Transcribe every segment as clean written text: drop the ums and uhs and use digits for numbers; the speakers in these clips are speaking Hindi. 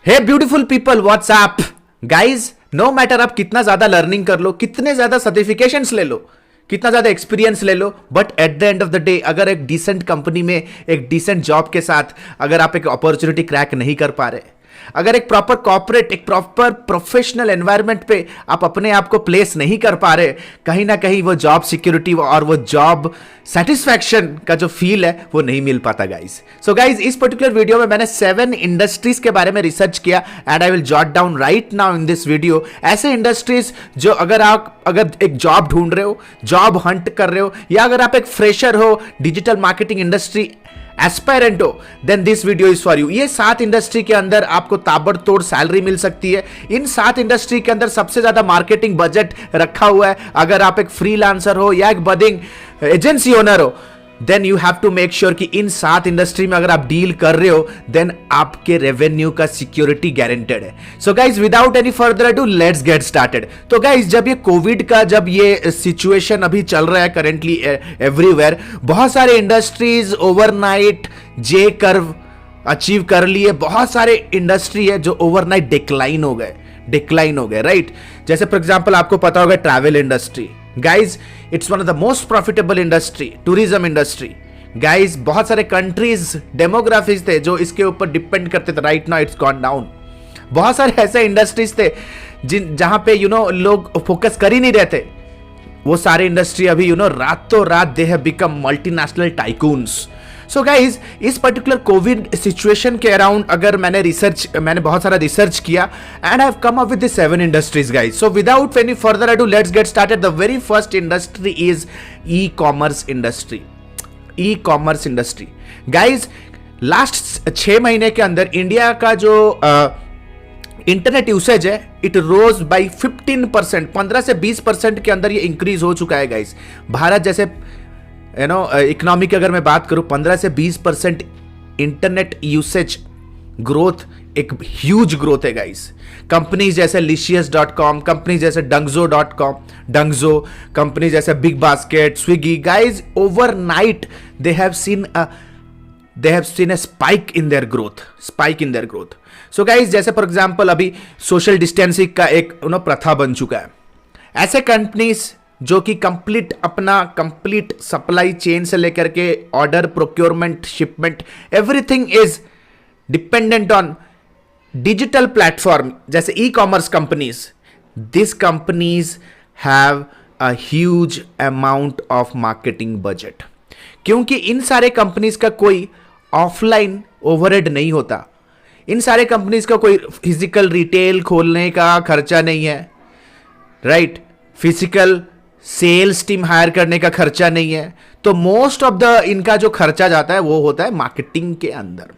हे beautiful people, what's up guys. No matter आप कितना ज्यादा लर्निंग कर लो, कितने ज्यादा सर्टिफिकेशंस ले लो, कितना ज्यादा एक्सपीरियंस ले लो, but at the end of the day अगर एक डिसेंट कंपनी में एक डिसेंट जॉब के साथ अगर आप एक अपॉर्चुनिटी क्रैक नहीं कर पा रहे, अगर एक प्रॉपर कॉर्पोरेट, एक प्रॉपर प्रोफेशनल एनवायरनमेंट पे आप अपने आप को प्लेस नहीं कर पा रहे, कहीं ना कहीं वो जॉब सिक्योरिटी और वो जॉब सेटिस्फैक्शन का जो फील है वो नहीं मिल पाता गाइस। सो गाइस, इस पर्टिकुलर वीडियो में मैंने 7 इंडस्ट्रीज के बारे में रिसर्च किया and I will jot down right now in this video. ऐसे इंडस्ट्रीज जो अगर एक जॉब ढूंढ रहे हो, जॉब हंट कर रहे हो, या अगर आप एक फ्रेशर हो, डिजिटल मार्केटिंग इंडस्ट्री एस्पायरेंट हो, then this video is for you. ये 7 इंडस्ट्री के अंदर आपको ताबड़तोड़ सैलरी मिल सकती है। इन 7 इंडस्ट्री के अंदर सबसे ज्यादा मार्केटिंग बजट रखा हुआ है। अगर आप एक फ्रीलांसर हो या एक बडिंग एजेंसी ओनर हो, then you have to make sure कि इन 7 इंडस्ट्री में अगर आप डील कर रहे हो, देन आपके रेवेन्यू का सिक्योरिटी गारंटेड है। So guys, without any further ado, let's get started. तो गाइज, जब ये कोविड का जब ये सिचुएशन अभी चल रहा है करंटली एवरीवेयर, बहुत सारे industries overnight J curve achieve कर लिए। बहुत सारे इंडस्ट्री है जो ओवरनाइट डिक्लाइन हो गए, राइट। जैसे फॉर एग्जांपल आपको पता होगा travel industry guys, it's one of the most profitable industry. Tourism industry guys, बहुत सारे कंट्रीज डेमोग्राफीज थे जो इसके ऊपर डिपेंड करते थे, right now it's gone down. बहुत सारे ऐसे इंडस्ट्रीज थे जहां पे लोग फोकस कर ही नहीं रहे थे। वो सारे इंडस्ट्री अभी रातों रात they have become multinational tycoons. So guys, इस पर्टिकुलर कोविड सिचुएशन के अराउंड अगर मैंने बहुत सारा रिसर्च किया and I have come up with the 7 industries guys. So without any further ado, let's get started. The very first industry is E commerce industry. E commerce industry guys, last 6 महीने के अंदर इंडिया का जो इंटरनेट यूसेज है, इट रोज बाई 15%, 15 से 20% के अंदर ये इंक्रीज हो चुका है गाइज। भारत जैसे इकोनॉमी की अगर मैं बात करूं, 15 से 20% इंटरनेट यूसेज ग्रोथ एक ह्यूज ग्रोथ है गाइस। कंपनीज जैसे लिशियस.com, कंपनीज जैसे डंगजो, कंपनीज जैसे big basket, Swiggy, guys overnight they have seen a spike in their growth. So guys, जैसे फॉर एग्जांपल अभी सोशल डिस्टेंसिंग का एक प्रथा बन चुका है। ऐसे कंपनीज जो कि कंप्लीट सप्लाई चेन से लेकर के order, procurement, shipment, everything is dependent on digital platform जैसे e commerce companies. This companies have a huge amount of marketing budget, क्योंकि इन सारे कंपनीज का कोई ऑफलाइन ओवरहेड नहीं होता। इन सारे कंपनीज का कोई फिजिकल रिटेल खोलने का खर्चा नहीं है, right. Physical sales team hire करने का खर्चा नहीं है। तो मोस्ट ऑफ द इनका जो खर्चा जाता है वो होता है मार्केटिंग के अंदर।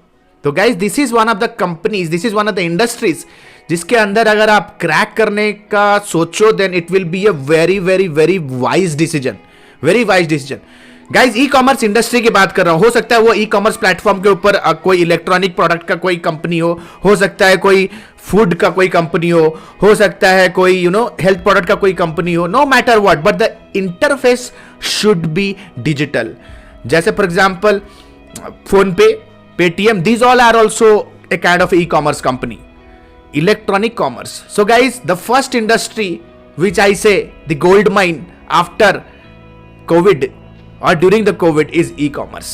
तो guys, this is one of the companies, this is one of the industries जिसके अंदर अगर आप क्रैक करने का सोचो, then it will be a very very very wise decision, very wise decision. Guys, e commerce industry की बात कर रहा हूं। हो सकता है वो ई कॉमर्स प्लेटफॉर्म के ऊपर कोई इलेक्ट्रॉनिक प्रोडक्ट का कोई कंपनी हो सकता है कोई फूड का कोई कंपनी हो सकता है कोई हेल्थ प्रोडक्ट का कोई कंपनी हो, no matter what, but the interface should be digital. जैसे for example PhonePe, Paytm, these all are also a kind of e commerce company, electronic commerce. So guys, the first industry which I say the gold mine after covid or during the COVID is e-commerce.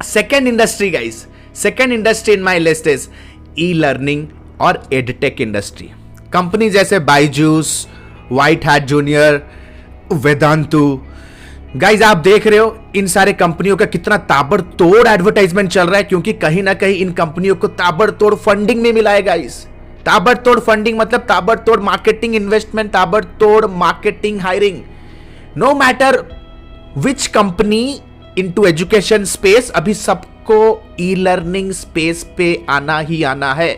Second industry guys, second industry in my list is e-learning और edtech industry. कंपनी जैसे Byju's, white hat junior, Vedantu, guys आप देख रहे हो इन सारे कंपनियों का कितना ताबड़तोड़ एडवर्टाइजमेंट चल रहा है, क्योंकि कहीं ना कहीं इन कंपनियों को ताबड़तोड़ फंडिंग में मिला है गाइज। ताबड़तोड़ फंडिंग मतलब ताबड़तोड़ मार्केटिंग इन्वेस्टमेंट, ताबड़तोड़ marketing hiring. No matter which company into education space, अभी सबको ई लर्निंग स्पेस पे आना ही आना है,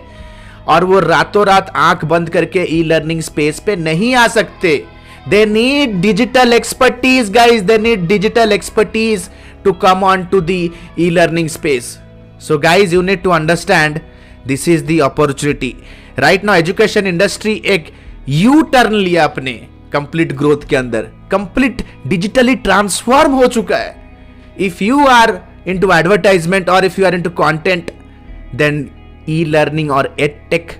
और वो रातों रात आंख बंद करके ई लर्निंग स्पेस पे नहीं आ सकते। They need digital expertise guys, they need digital expertise to come on to the e learning space. So guys, you need to understand this is the opportunity. Right now education industry एक यू टर्न लिया अपने कंप्लीट ग्रोथ के अंदर, कंप्लीट डिजिटली ट्रांसफॉर्म हो चुका है। If you are into advertisement और if you are into content, then e-learning or edtech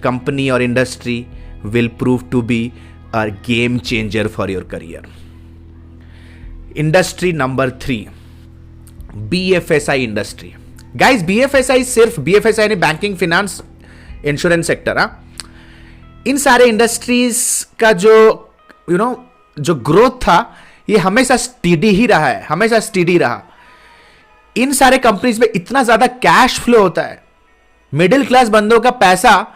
company or industry will prove to be a game changer for your career. Industry number 3, BFSI industry. Guys, BFSI सिर्फ BFSI नहीं, बैंकिंग, फिनांस, इंश्योरेंस सेक्टर, इन सारे इंडस्ट्रीज का जो जो ग्रोथ था ये हमेशा स्टीडी ही रहा है, हमेशा स्टीडी रहा. इन सारे कंपनीज में इतना ज्यादा कैश फ्लो होता है, मिडिल क्लास बंदों का पैसा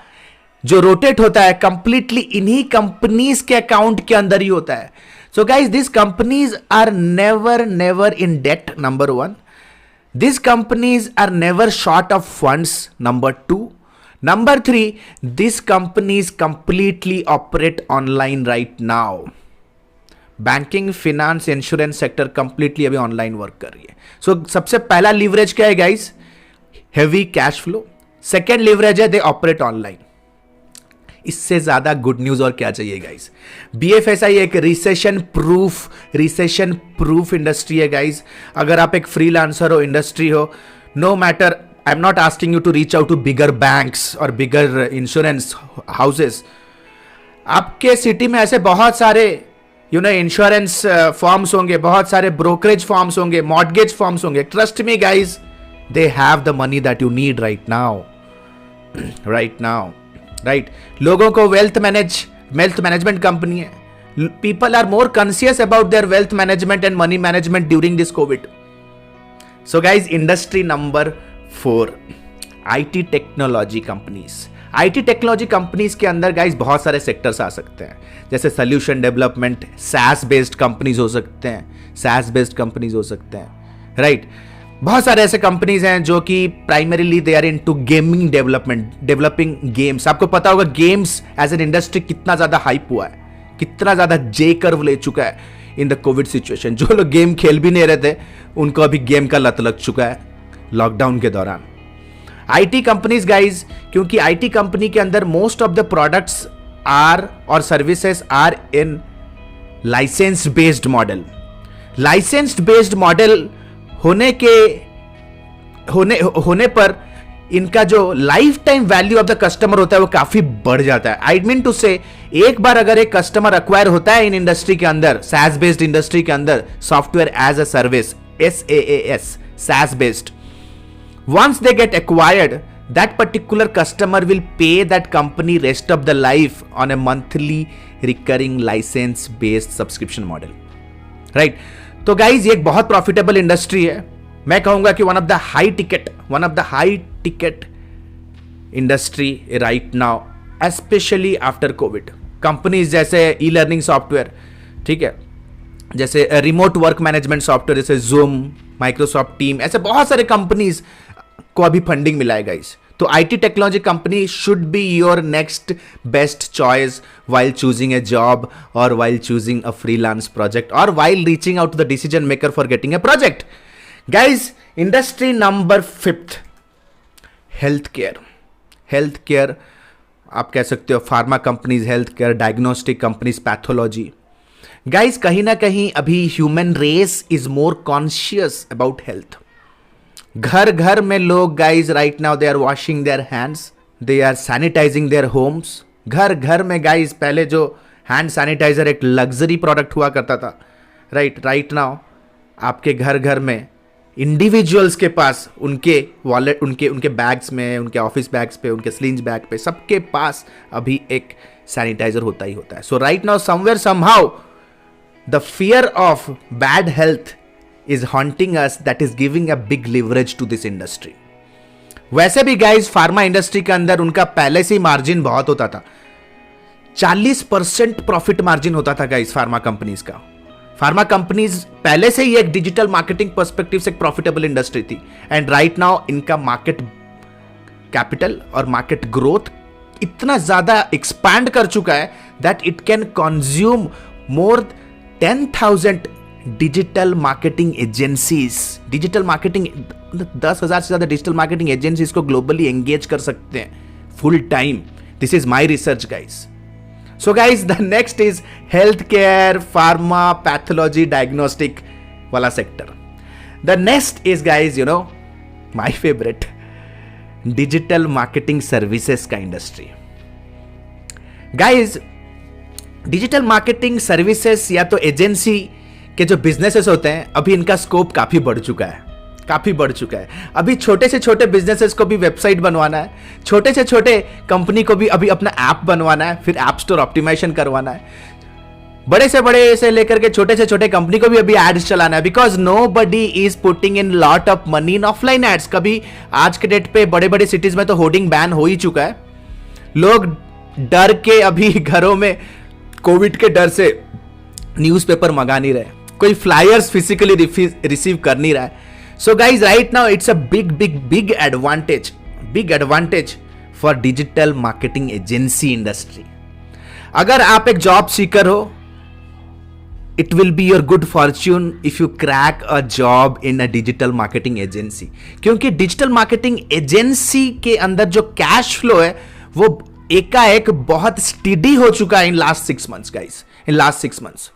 जो रोटेट होता है कंप्लीटली इन्हीं कंपनीज के अकाउंट के अंदर ही होता है. So guys, this companies are never in debt, number 1. This companies are never short of funds, number 2. Number 3, these companies completely operate online right now. Banking, finance, insurance sector completely अभी ऑनलाइन वर्क कर रही है. सो सबसे पहला लीवरेज क्या है guys? Heavy cash flow. Second leverage है दे ऑपरेट ऑनलाइन. इससे ज्यादा गुड न्यूज और क्या चाहिए गाइस? बीएफएसआई एक रिसेशन प्रूफ इंडस्ट्री है गाइस. अगर आप एक फ्रीलांसर हो, इंडस्ट्री हो, no matter, I am not asking you to reach out to bigger banks और बिगर इंश्योरेंस हाउसेस. आपके सिटी में ऐसे बहुत सारे इंश्योरेंस फॉर्म्स होंगे, बहुत सारे ब्रोकरेज फॉर्म्स होंगे, मॉर्गेज फॉर्म्स होंगे. Trust me guys, they have the money that you need right now. Right, लोगों को वेल्थ मैनेजमेंट कंपनी है. People are more conscious about their wealth management and money management during this Covid. So guys, industry number 4, IT technology companies. IT technology companies के अंदर गाइज बहुत सारे सेक्टर्स आ सकते हैं, जैसे solution development, SaaS based companies हो सकते हैं, राइट. बहुत सारे ऐसे कंपनीज हैं जो कि primarily they are into gaming development, developing games. आपको पता होगा गेम्स एज एन इंडस्ट्री कितना ज्यादा हाइप हुआ है, कितना ज्यादा जे कर्व ले चुका है इन द कोविड सिचुएशन. जो लोग गेम खेल भी नहीं रहे थे उनको अभी गेम का लत लग चुका है लॉकडाउन के दौरान. आईटी कंपनीज गाइज, क्योंकि आईटी कंपनी के अंदर most of the products are और services are in license based model. Licensed based model होने पर इनका जो life time value of the customer होता है वो काफी बढ़ जाता है. आई मीन टू से, एक बार अगर एक कस्टमर अक्वायर होता है इन इंडस्ट्री के अंदर, SaaS बेस्ड इंडस्ट्री के अंदर, software as a service, SaaS, SaaS based, once they get acquired, that particular customer will pay that company rest of the life on a monthly recurring license based subscription model, right? तो guys, ये एक बहुत प्रॉफिटेबल इंडस्ट्री है. मैं कहूंगा कि one of the high ticket industry right now, especially after Covid. Companies जैसे ई लर्निंग सॉफ्टवेयर, ठीक है, जैसे रिमोट वर्क मैनेजमेंट सॉफ्टवेयर जैसे जूम, माइक्रोसॉफ्ट टीम, ऐसे बहुत सारे कंपनीज को अभी फंडिंग मिला है गाइस. तो IT technology company should be your next best choice while choosing a job or while choosing a freelance project or while reaching out to the decision maker for getting a project. Guys, industry number 5, healthcare. आप कह सकते हो pharma companies, health care, diagnostic companies, pathology. Guys, कहीं ना कहीं अभी human race is more conscious about health. घर घर में लोग guys right now they are washing their hands, they are sanitizing their homes. घर घर में गाइज पहले जो हैंड सैनिटाइजर एक लग्जरी प्रोडक्ट हुआ करता था, राइट नाउ आपके घर घर में इंडिविजुअल्स के पास उनके वॉलेट, उनके बैग्स में, उनके ऑफिस बैग्स पे, उनके स्लिंज बैग पे, सबके पास अभी एक सैनिटाइजर होता ही होता है. So right now somewhere somehow the fear of bad health is haunting us, that is giving a big leverage to this industry. वैसे भी गाइज फार्मा इंडस्ट्री के अंदर उनका पहले से ही मार्जिन बहुत होता था. 40% प्रॉफिट मार्जिन होता था गाइज फार्मा कंपनीज का. फार्मा कंपनीज पहले से ही एक डिजिटल मार्केटिंग पर्सपेक्टिव से एक प्रॉफिटेबल इंडस्ट्री थी. एंड राइट नाउ इनका मार्केट कैपिटल और मार्केट ग्रोथ इतना ज्यादा एक्सपैंड कर चुका है that it can consume more 10,000 digital marketing agencies. Digital marketing 10,000 से ज्यादा डिजिटल मार्केटिंग एजेंसीज को ग्लोबली एंगेज कर सकते हैं full time. This is my research guys. So guys, the next is health care, pharma, pathology, diagnostic वाला sector. The next is guys my favourite, digital marketing services का industry. Guys, digital marketing services या तो एजेंसी के जो बिजनेसेस होते हैं, अभी इनका स्कोप काफी बढ़ चुका है, काफी बढ़ चुका है। अभी छोटे से छोटे बिजनेसेस को भी वेबसाइट बनवाना है, छोटे से छोटे कंपनी को भी अभी अपना ऐप बनवाना है, फिर ऐप स्टोर ऑप्टिमाइजेशन करवाना है, बड़े से लेकर के छोटे से छोटे कंपनी को भी अभी एड्स चलाना है, because nobody is putting in lot of money in offline ads. कभी आज के डेट पे बड़े बड़े सिटीज में तो होर्डिंग बैन हो ही चुका है, लोग डर के अभी घरों में कोविड के डर से न्यूज़पेपर मंगा नहीं रहे, कोई फ्लायर्स फिजिकली रिसीव कर नहीं रहा है। So guys, right now it's a big advantage for digital marketing agency industry. अगर आप एक जॉब सीकर हो, it will be your good Fortune if you crack a job in a digital marketing agency, क्योंकि डिजिटल मार्केटिंग एजेंसी के अंदर जो कैश फ्लो है वो एकाएक बहुत स्टेडी हो चुका है in last 6 months guys. In last 6 months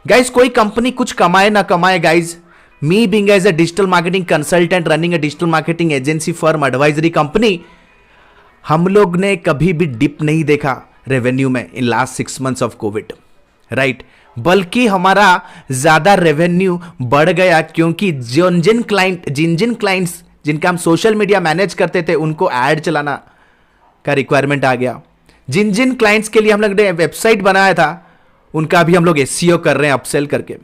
guys, कोई कंपनी कुछ कमाए ना कमाए guys, me being as a digital marketing consultant running a digital marketing agency firm advisory company, हम लोग ने कभी भी डिप नहीं देखा रेवेन्यू में इन last 6 months of Covid, right. बल्कि हमारा ज्यादा रेवेन्यू बढ़ गया, क्योंकि जिन क्लाइंट्स जिनका हम सोशल मीडिया मैनेज करते थे उनको एड चलाना का रिक्वायरमेंट आ गया। जिन क्लाइंट्स के लिए हम लोग ने वेबसाइट बनाया था उनका भी हम लोग एसईओ कर रहे हैं अपसेल करके।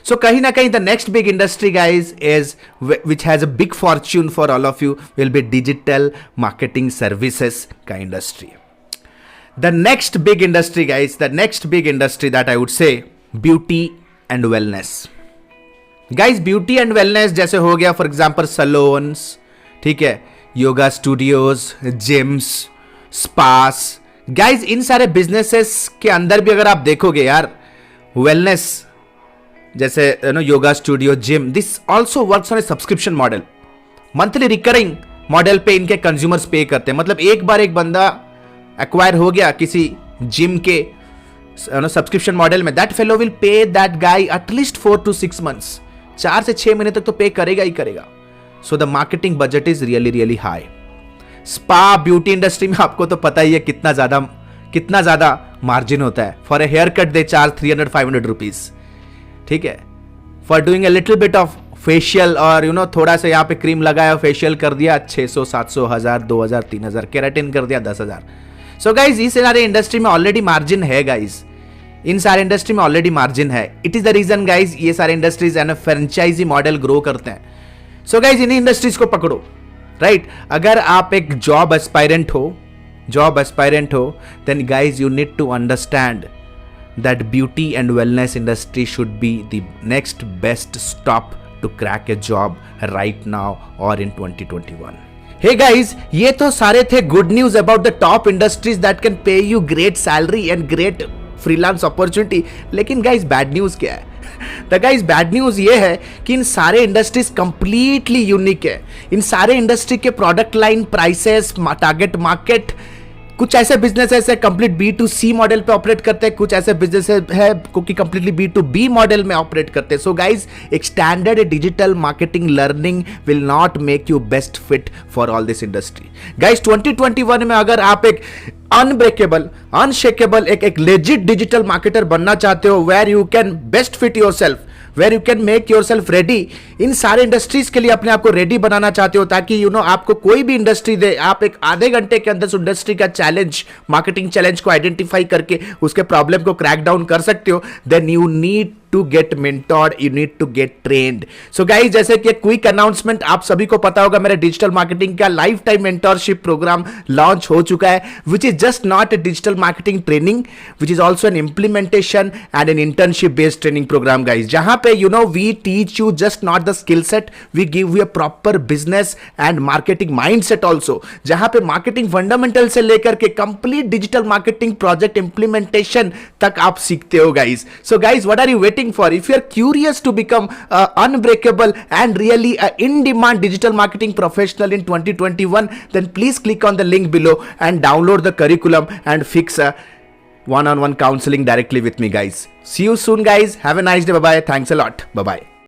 सो कहीं ना कहीं the next big industry guys is which has a big Fortune for all of you will be digital marketing services का industry. The next big industry guys, the next big industry that I would say, beauty and wellness. Guys, beauty and wellness जैसे हो गया फॉर एग्जाम्पल सलोन्स, ठीक है, योगा स्टूडियोज, जिम्स, स्पास। गाइज, इन सारे बिजनेसेस के अंदर भी अगर आप देखोगे यार, वेलनेस जैसे yoga studio, gym, this also works on A subscription model, monthly recurring model पे इनके कंज्यूमर्स पे करते हैं। मतलब एक बार एक बंदा एक्वायर हो गया किसी जिम के सब्सक्रिप्शन मॉडल में, that fellow will pay that guy at least 4 to 6 months, 4 से 6 महीने तक तो पे करेगा ही करेगा। So the marketing budget is really high. Spa beauty industry में आपको तो पता ही है कितना ज्यादा मार्जिन होता है। For a hair cut they charge 300-500 rupees, ठीक है। For doing a little bit of facial और थोड़ा सा यहाँ पे क्रीम लगाया, फेशियल कर दिया 600, 700, 1000, 2000, 3000, केराटिन कर दिया 10,000। सो गाइज, इस सारे इंडस्ट्री में ऑलरेडी मार्जिन है गाइज, इन सारे इंडस्ट्री में ऑलरेडी मार्जिन है। It is the reason guys ये सारे industries and franchisee model grow करते हैं। सो गाइज, इन्हीं इंडस्ट्रीज को पकड़ो, राइट। अगर आप एक जॉब एस्पायरेंट हो then guys you need to understand that beauty and wellness industry should be the next best stop to crack a job right now और इन 2021। हे गाइज, ये तो सारे थे good news about the top industries that can pay you great salary and great freelance opportunity. लेकिन गाइज, बैड न्यूज क्या है? द गाइज, बैड न्यूज ये है कि इन सारे इंडस्ट्रीज कंप्लीटली यूनिक है। इन सारे इंडस्ट्री के product line, prices, target market, कुछ ऐसे बिजनेस है कंप्लीट B2C मॉडल पे ऑपरेट करते हैं, कुछ ऐसे बिजनेस है क्योंकि कंप्लीटली B2B मॉडल में ऑपरेट करते हैं। सो गाइज, एक standard digital marketing learning will not make you best fit for all this industry. Guys, 2021 में अगर आप एक अनब्रेकेबल, अनशेकेबल, एक लेजिट डिजिटल मार्केटर बनना चाहते हो, where you can best fit yourself, where you can make yourself ready, इन सारे इंडस्ट्रीज के लिए अपने आप को रेडी बनाना चाहते हो, ताकि आपको कोई भी इंडस्ट्री दे, आप एक आधे घंटे के अंदर उस इंडस्ट्री का चैलेंज, मार्केटिंग चैलेंज को आइडेंटिफाई करके उसके प्रॉब्लम को क्रैक डाउन कर सकते हो, then you need to get mentored, you need to get trained. So guys, जैसे कि क्विक अनाउंसमेंट, आप सभी को पता होगा मेरे डिजिटल मार्केटिंग का lifetime mentorship program launch हो चुका है, which is just not a digital marketing training, which is also an implementation and an internship based training program guys, जहां पे we teach you just not the skill set, we give you a proper business and marketing mindset also, जहां पे मार्केटिंग फंडामेंटल से लेकर के complete digital marketing project implementation तक आप सीखते हो guys. So guys, what are you waiting for? If you are curious to become unbreakable and really a in-demand digital marketing professional in 2021, then please click on the link below and download the curriculum and fix a one-on-one counseling directly with me guys. See you soon guys. Have a nice day. Bye bye. Thanks a lot. Bye bye.